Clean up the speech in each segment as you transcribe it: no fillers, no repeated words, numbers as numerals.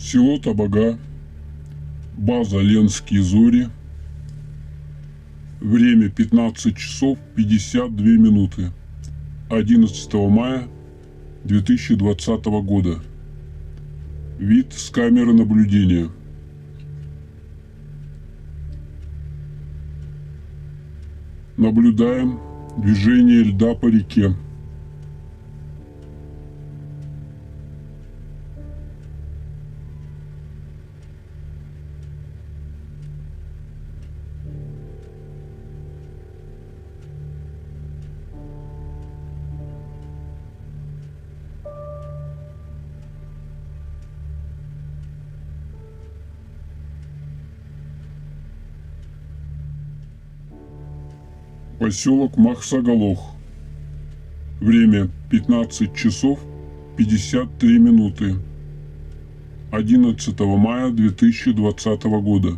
Село Табага, база Ленские Зори. Время 15 часов 52 минуты. 11 мая 2020 года. Вид с камеры наблюдения. Наблюдаем движение льда по реке. Поселок Махсагалох. Время 15 часов 53 минуты. 11 мая 2020 года.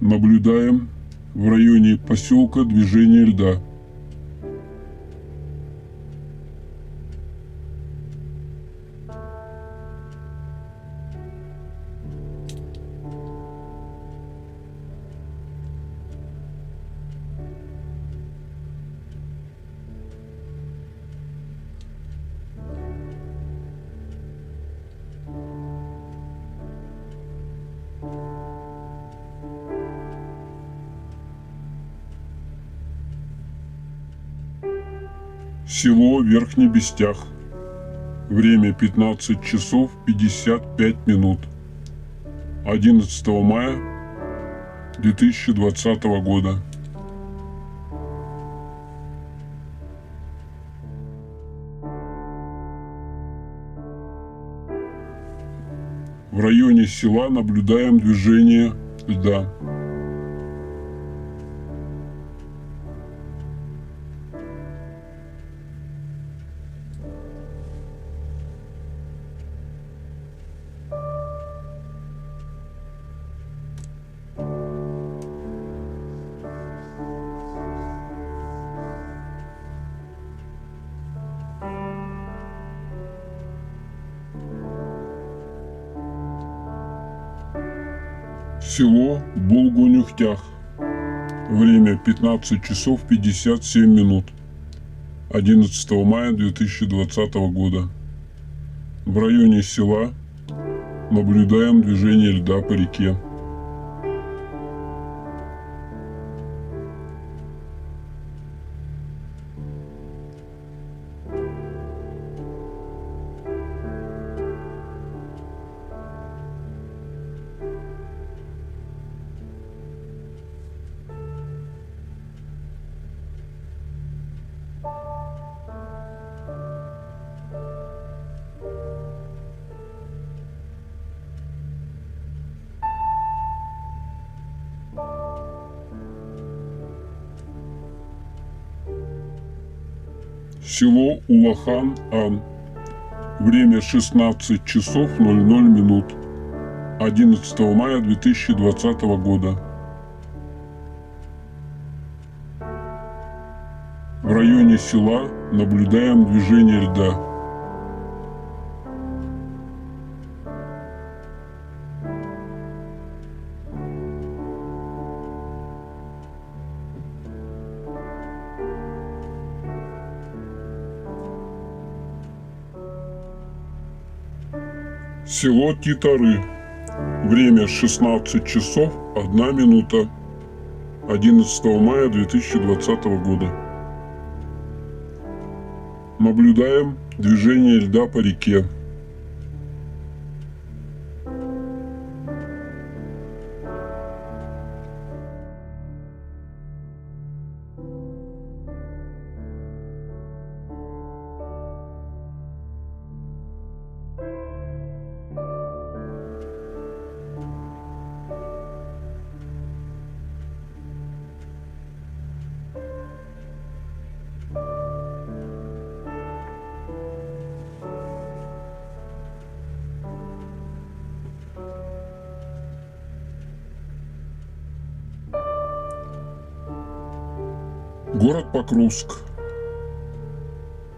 Наблюдаем в районе поселка движение льда. Село Верхний Бестях. Время 15 часов 55 минут. 11 мая 2020 года. В районе села наблюдаем движение льда. Село Булгунюхтях. Время 15 часов 57 минут. 11 мая 2020 года. В районе села наблюдаем движение льда по реке. Село Улахан-Ан. Время 16 часов 00 минут. 11 мая 2020 года. В районе села наблюдаем движение льда. Село Титары. Время 16 часов 1 минута. 11 мая 2020 года. Наблюдаем движение льда по реке. Город Покровск.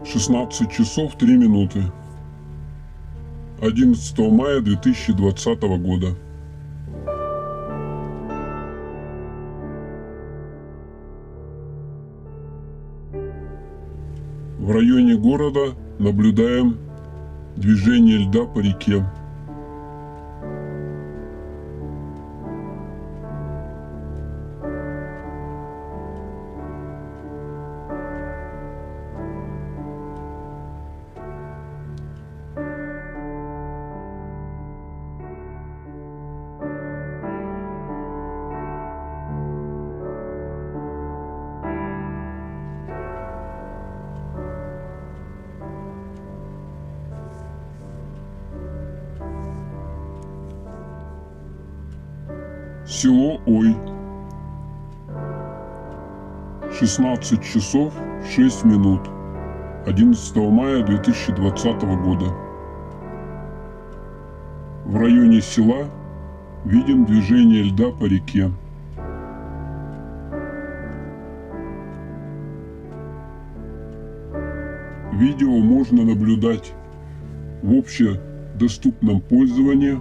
16 часов 3 минуты. 11 мая 2020 года. В районе города наблюдаем движение льда по реке. Село Ой. 16 часов 6 минут. 11 мая 2020 года. В районе села видим движение льда по реке. Видео можно наблюдать в общедоступном пользовании